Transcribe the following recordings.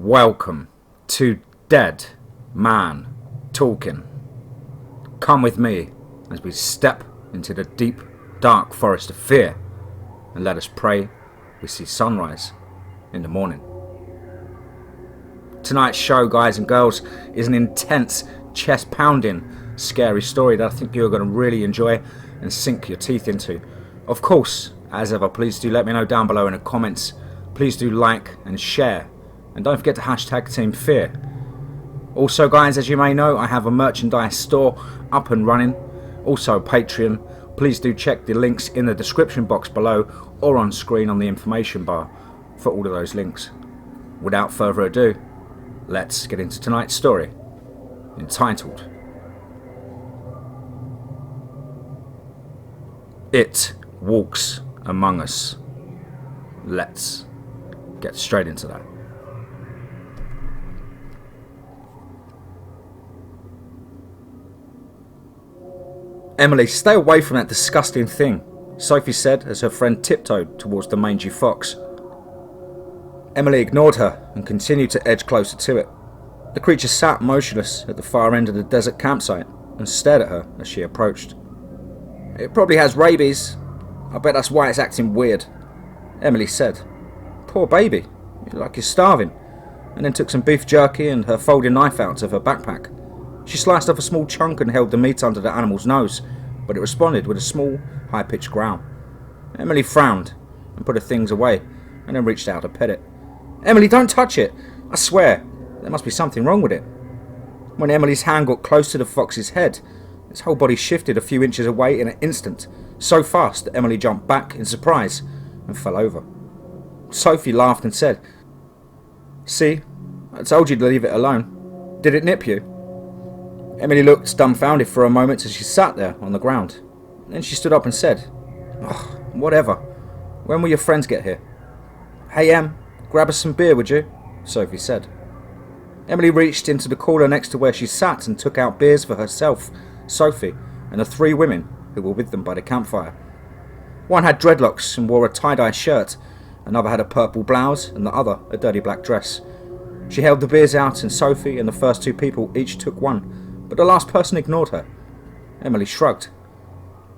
Welcome to Dead Man Talking. Come with me as we step into the deep, dark forest of fear, and let us pray we see sunrise in the morning. Tonight's show, guys and girls, is an intense, chest-pounding, scary story that I think you're going to really enjoy and sink your teeth into. Of course, as ever, please do let me know down below in the comments. Please do like and share. And don't forget to hashtag TeamFEAR. Also, guys, as you may know, I have a merchandise store up and running. Also, Patreon. Please do check the links in the description box below or on screen on the information bar for all of those links. Without further ado, let's get into tonight's story, entitled It Walks Among Us. Let's get straight into that. Emily, stay away from that disgusting thing, Sophie said as her friend tiptoed towards the mangy fox. Emily ignored her and continued to edge closer to it. The creature sat motionless at the far end of the desert campsite and stared at her as she approached. It probably has rabies. I bet that's why it's acting weird, Emily said. Poor baby, you look like you're starving, and then took some beef jerky and her folding knife out of her backpack. She sliced off a small chunk and held the meat under the animal's nose, but it responded with a small, high-pitched growl. Emily frowned and put her things away, and then reached out to pet it. Emily, don't touch it! I swear, there must be something wrong with it. When Emily's hand got close to the fox's head, its whole body shifted a few inches away in an instant, so fast that Emily jumped back in surprise and fell over. Sophie laughed and said, See, I told you to leave it alone. Did it nip you? Emily looked dumbfounded for a moment as she sat there on the ground. Then she stood up and said, Oh, whatever. When will your friends get here? Hey, Em, grab us some beer, would you? Sophie said. Emily reached into the cooler next to where she sat and took out beers for herself, Sophie, and the three women who were with them by the campfire. One had dreadlocks and wore a tie-dye shirt, another had a purple blouse, and the other a dirty black dress. She held the beers out, and Sophie and the first two people each took one, but the last person ignored her. Emily shrugged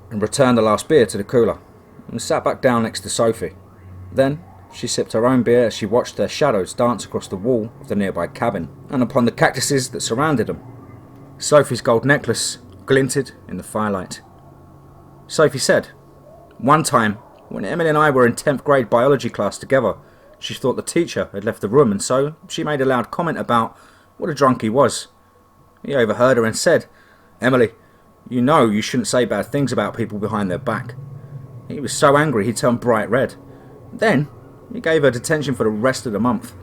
and returned the last beer to the cooler and sat back down next to Sophie. Then she sipped her own beer as she watched their shadows dance across the wall of the nearby cabin and upon the cactuses that surrounded them. Sophie's gold necklace glinted in the firelight. Sophie said, One time, when Emily and I were in 10th grade biology class together, she thought the teacher had left the room, and so she made a loud comment about what a drunk he was. He overheard her and said, Emily, you know you shouldn't say bad things about people behind their back. He was so angry he turned bright red. Then he gave her detention for the rest of the month.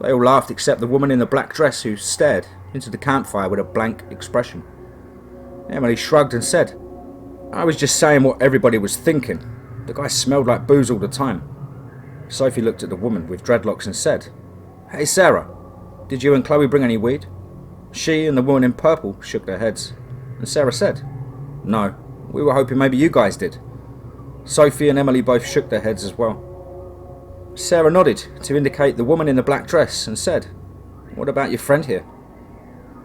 They all laughed except the woman in the black dress who stared into the campfire with a blank expression. Emily shrugged and said, I was just saying what everybody was thinking. The guy smelled like booze all the time. Sophie looked at the woman with dreadlocks and said, Hey Sarah, did you and Chloe bring any weed? She and the woman in purple shook their heads, and Sarah said, No, we were hoping maybe you guys did. Sophie and Emily both shook their heads as well. Sarah nodded to indicate the woman in the black dress and said, What about your friend here?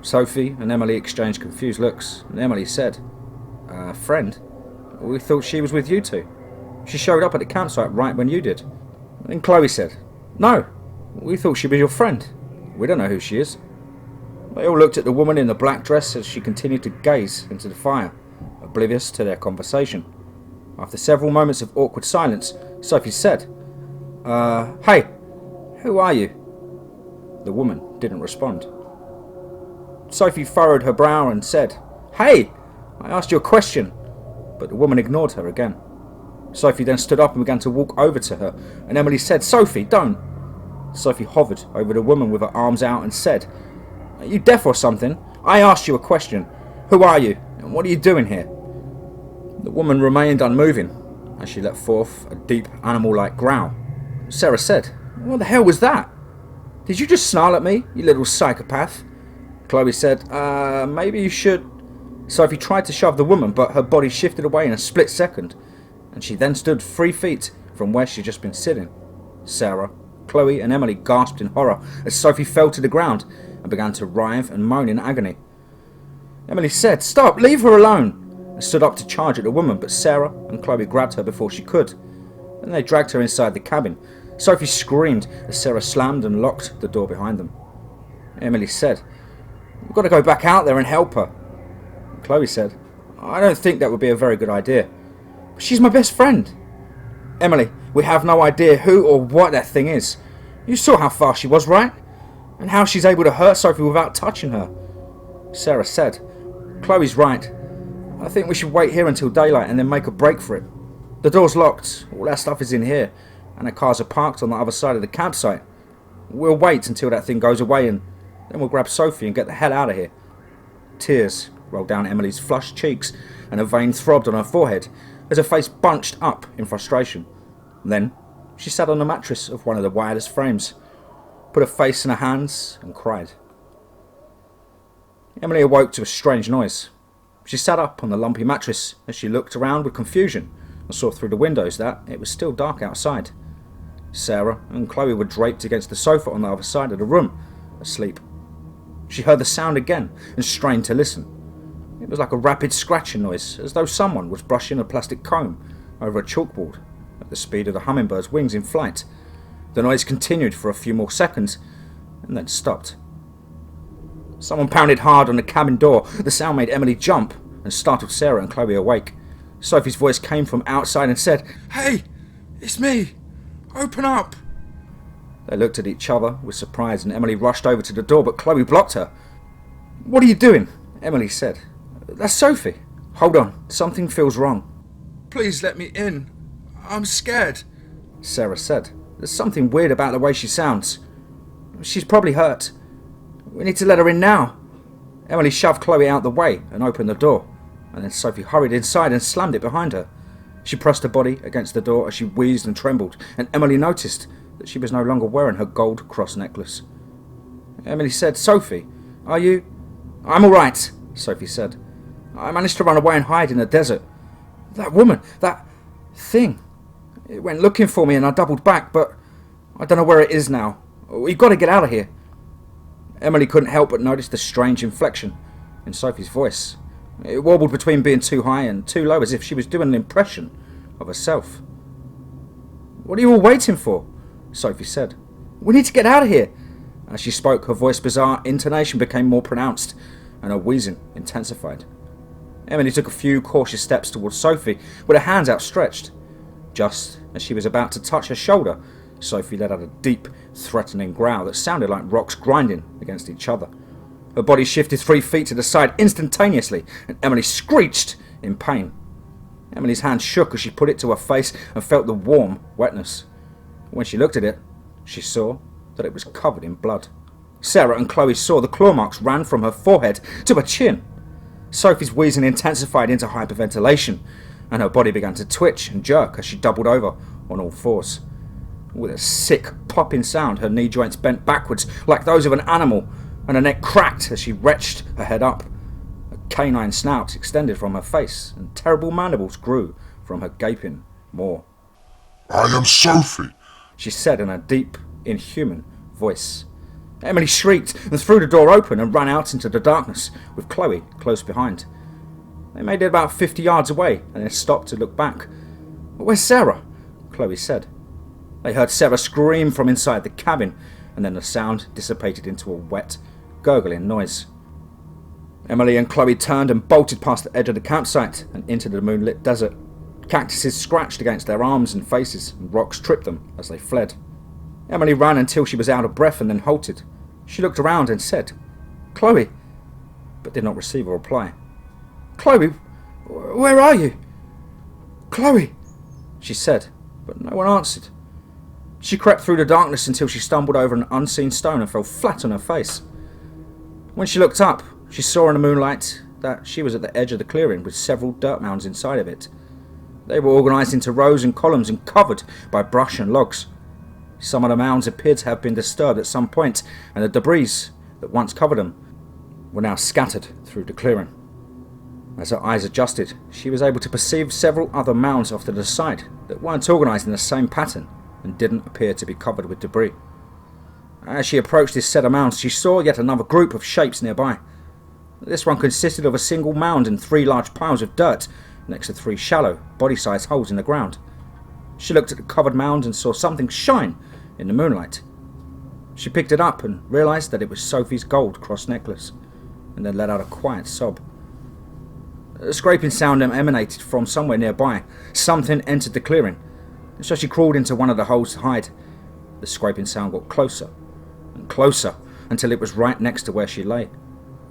Sophie and Emily exchanged confused looks, and Emily said, Friend? We thought she was with you two. She showed up at the campsite right when you did. And Chloe said, No, we thought she was your friend. We don't know who she is. They all looked at the woman in the black dress as she continued to gaze into the fire, oblivious to their conversation. After several moments of awkward silence, Sophie said, Hey, who are you? The woman didn't respond. Sophie furrowed her brow and said, Hey, I asked you a question, but the woman ignored her again. Sophie then stood up and began to walk over to her, and Emily said, Sophie, don't. Sophie hovered over the woman with her arms out and said, Are you deaf or something? I asked you a question. Who are you, and what are you doing here? The woman remained unmoving as she let forth a deep animal-like growl. Sarah said, What the hell was that? Did you just snarl at me, you little psychopath? Chloe said, maybe you should. Sophie tried to shove the woman, but her body shifted away in a split second, and she then stood 3 feet from where she'd just been sitting. Sarah Chloe and Emily gasped in horror as Sophie fell to the ground and began to writhe and moan in agony. Emily said, "Stop, leave her alone," and stood up to charge at the woman, but Sarah and Chloe grabbed her before she could. Then they dragged her inside the cabin. Sophie screamed as Sarah slammed and locked the door behind them. Emily said, "We've got to go back out there and help her." Chloe said, "I don't think that would be a very good idea. But she's my best friend." "Emily, we have no idea who or what that thing is. You saw how fast she was, right? And how she's able to hurt Sophie without touching her." Sarah said, "Chloe's right. I think we should wait here until daylight and then make a break for it. The door's locked, all our stuff is in here, and the cars are parked on the other side of the campsite. We'll wait until that thing goes away and then we'll grab Sophie and get the hell out of here." Tears rolled down Emily's flushed cheeks and a vein throbbed on her forehead as her face bunched up in frustration. Then she sat on the mattress of one of the widest frames, put her face in her hands and cried. Emily awoke to a strange noise. She sat up on the lumpy mattress as she looked around with confusion and saw through the windows that it was still dark outside. Sarah and Chloe were draped against the sofa on the other side of the room, asleep. She heard the sound again and strained to listen. It was like a rapid scratching noise, as though someone was brushing a plastic comb over a chalkboard at the speed of the hummingbird's wings in flight. The noise continued for a few more seconds and then stopped. Someone pounded hard on the cabin door. The sound made Emily jump and startled Sarah and Chloe awake. Sophie's voice came from outside and said, "Hey, it's me. Open up." They looked at each other with surprise and Emily rushed over to the door, but Chloe blocked her. "What are you doing?" Emily said. "That's Sophie." "Hold on, something feels wrong." "Please let me in. I'm scared," Sarah said. "There's something weird about the way she sounds. She's probably hurt. We need to let her in now." Emily shoved Chloe out the way and opened the door, and then Sophie hurried inside and slammed it behind her. She pressed her body against the door as she wheezed and trembled, and Emily noticed that she was no longer wearing her gold cross necklace. Emily said, "Sophie, are you—" "I'm all right," Sophie said. "I managed to run away and hide in the desert. That woman, that thing, it went looking for me and I doubled back, but I don't know where it is now. We've got to get out of here." Emily couldn't help but notice the strange inflection in Sophie's voice. It wobbled between being too high and too low, as if she was doing an impression of herself. "What are you all waiting for?" Sophie said. "We need to get out of here." As she spoke, her voice's bizarre intonation became more pronounced and her wheezing intensified. Emily took a few cautious steps towards Sophie with her hands outstretched. Just as she was about to touch her shoulder, Sophie let out a deep, threatening growl that sounded like rocks grinding against each other. Her body shifted 3 feet to the side instantaneously, and Emily screeched in pain. Emily's hand shook as she put it to her face and felt the warm wetness. When she looked at it, she saw that it was covered in blood. Sarah and Chloe saw the claw marks ran from her forehead to her chin. Sophie's wheezing intensified into hyperventilation, and her body began to twitch and jerk as she doubled over on all fours. With a sick popping sound, her knee joints bent backwards like those of an animal, and her neck cracked as she wrenched her head up. A canine snout extended from her face, and terrible mandibles grew from her gaping maw. "I am Sophie," she said in a deep, inhuman voice. Emily shrieked and threw the door open and ran out into the darkness, with Chloe close behind. They made it about 50 yards away and then stopped to look back. "Where's Sarah?" Chloe said. They heard Sarah scream from inside the cabin, and then the sound dissipated into a wet, gurgling noise. Emily and Chloe turned and bolted past the edge of the campsite and into the moonlit desert. Cactuses scratched against their arms and faces, and rocks tripped them as they fled. Emily ran until she was out of breath and then halted. She looked around and said, "Chloe," but did not receive a reply. "Chloe, where are you?" "Chloe," she said, but no one answered. She crept through the darkness until she stumbled over an unseen stone and fell flat on her face. When she looked up, she saw in the moonlight that she was at the edge of the clearing with several dirt mounds inside of it. They were organised into rows and columns and covered by brush and logs. Some of the mounds appeared to have been disturbed at some point, and the debris that once covered them were now scattered through the clearing. As her eyes adjusted, she was able to perceive several other mounds off to the side that weren't organised in the same pattern, and didn't appear to be covered with debris. As she approached this set of mounds, she saw yet another group of shapes nearby. This one consisted of a single mound and 3 large piles of dirt next to 3 shallow, body-sized holes in the ground. She looked at the covered mound and saw something shine in the moonlight. She picked it up and realised that it was Sophie's gold cross necklace, and then let out a quiet sob. A scraping sound emanated from somewhere nearby. Something entered the clearing, and so she crawled into one of the holes to hide. The scraping sound got closer and closer until it was right next to where she lay.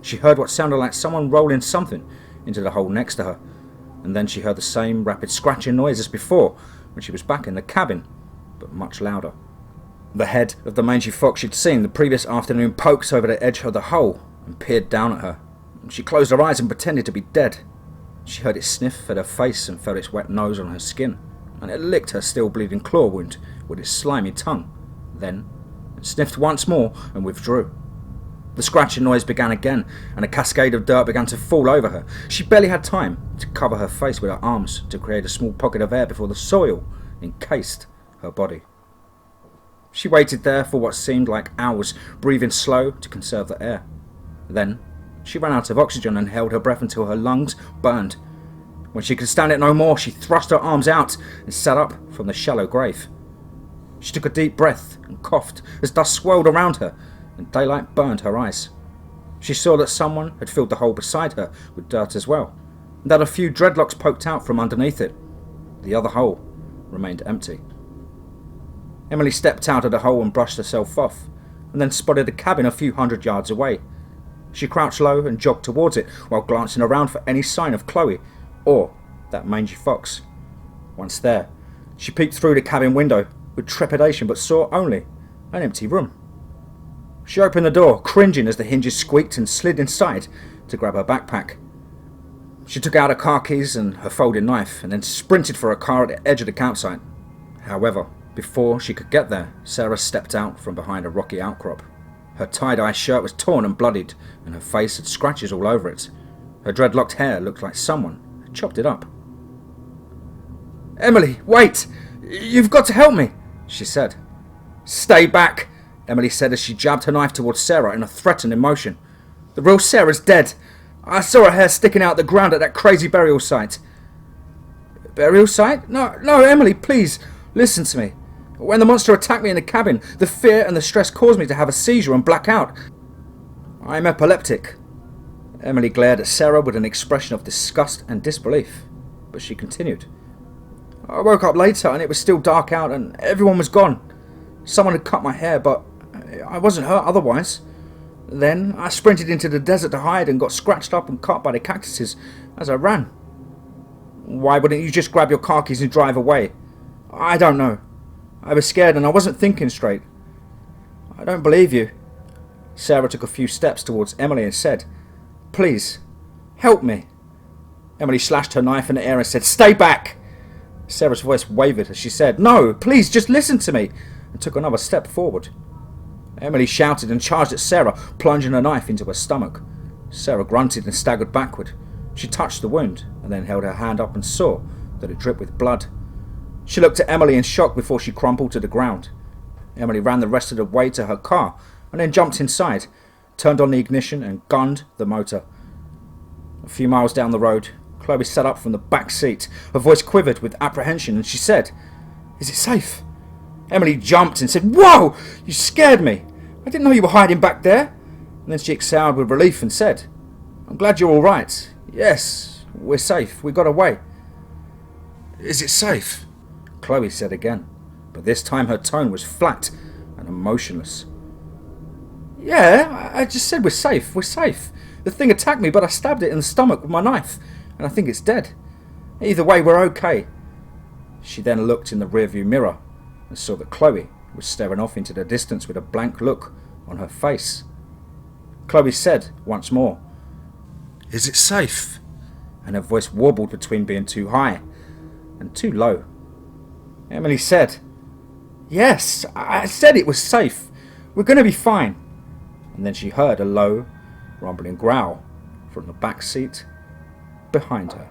She heard what sounded like someone rolling something into the hole next to her, and then she heard the same rapid scratching noise as before when she was back in the cabin, but much louder. The head of the mangy fox she'd seen the previous afternoon poked over the edge of the hole and peered down at her. She closed her eyes and pretended to be dead. She heard it sniff at her face and felt its wet nose on her skin, and it licked her still bleeding claw wound with its slimy tongue. Then it sniffed once more and withdrew. The scratching noise began again, and a cascade of dirt began to fall over her. She barely had time to cover her face with her arms to create a small pocket of air before the soil encased her body. She waited there for what seemed like hours, breathing slow to conserve the air. Then she ran out of oxygen and held her breath until her lungs burned. When she could stand it no more, she thrust her arms out and sat up from the shallow grave. She took a deep breath and coughed as dust swirled around her and daylight burned her eyes. She saw that someone had filled the hole beside her with dirt as well, and that a few dreadlocks poked out from underneath it. The other hole remained empty. Emily stepped out of the hole and brushed herself off, and then spotted a cabin a few hundred yards away. She crouched low and jogged towards it while glancing around for any sign of Chloe or that mangy fox. Once there, she peeked through the cabin window with trepidation but saw only an empty room. She opened the door, cringing as the hinges squeaked, and slid inside to grab her backpack. She took out her car keys and her folding knife and then sprinted for her car at the edge of the campsite. However, before she could get there, Sarah stepped out from behind a rocky outcrop. Her tie-dye shirt was torn and bloodied, and her face had scratches all over it. Her dreadlocked hair looked like someone had chopped it up. "Emily, wait! You've got to help me," she said. "Stay back," Emily said as she jabbed her knife towards Sarah in a threatening motion. "The real Sarah's dead. I saw her hair sticking out the ground at that crazy burial site." "Burial site? No, Emily, please, listen to me. When the monster attacked me in the cabin, the fear and the stress caused me to have a seizure and black out. I'm epileptic." Emily glared at Sarah with an expression of disgust and disbelief, but she continued. "I woke up later and it was still dark out and everyone was gone. Someone had cut my hair, but I wasn't hurt otherwise. Then I sprinted into the desert to hide and got scratched up and cut by the cactuses as I ran." "Why wouldn't you just grab your car keys and drive away?" "I don't know. I was scared and I wasn't thinking straight." "I don't believe you." Sarah took a few steps towards Emily and said, "Please, help me." Emily slashed her knife in the air and said, "Stay back." Sarah's voice wavered as she said, "No, please, just listen to me," and took another step forward. Emily shouted and charged at Sarah, plunging her knife into her stomach. Sarah grunted and staggered backward. She touched the wound and then held her hand up and saw that it dripped with blood. She looked at Emily in shock before she crumpled to the ground. Emily ran the rest of the way to her car and then jumped inside, turned on the ignition and gunned the motor. A few miles down the road, Chloe sat up from the back seat. Her voice quivered with apprehension and she said, "Is it safe?" Emily jumped and said, "Whoa! You scared me! I didn't know you were hiding back there." And then she exhaled with relief and said, "I'm glad you're all right. Yes, we're safe. We got away." "Is it safe?" Chloe said again, but this time her tone was flat and emotionless. "Yeah, I just said we're safe. We're safe. The thing attacked me, but I stabbed it in the stomach with my knife, and I think it's dead. Either way, we're okay." She then looked in the rearview mirror and saw that Chloe was staring off into the distance with a blank look on her face. Chloe said once more, "Is it safe?" and her voice warbled between being too high and too low. Emily said, "Yes, I said it was safe. We're going to be fine." And then she heard a low, rumbling growl from the back seat behind her.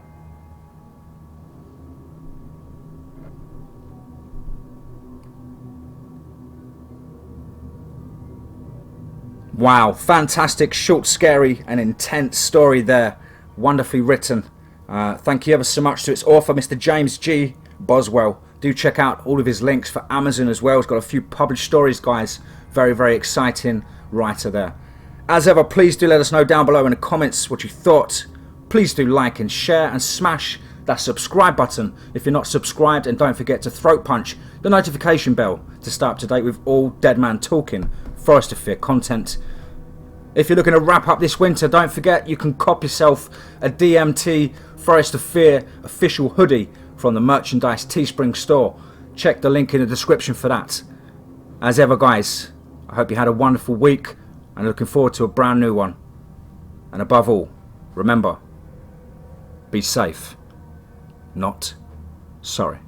Wow, fantastic, short, scary and intense story there. Wonderfully written. Thank you ever so much to its author, Mr. James G. Boswell. Do check out all of his links for Amazon as well. He's got a few published stories, guys. Very, very exciting writer there. As ever, please do let us know down below in the comments what you thought. Please do like and share and smash that subscribe button if you're not subscribed, and don't forget to throat punch the notification bell to stay up to date with all Dead Man Talking Forest of Fear content. If you're looking to wrap up this winter, don't forget you can cop yourself a DMT Forest of Fear official hoodie from the merchandise Teespring store. Check the link in the description for that. As ever, guys, I hope you had a wonderful week and looking forward to a brand new one. And above all, remember, be safe, not sorry.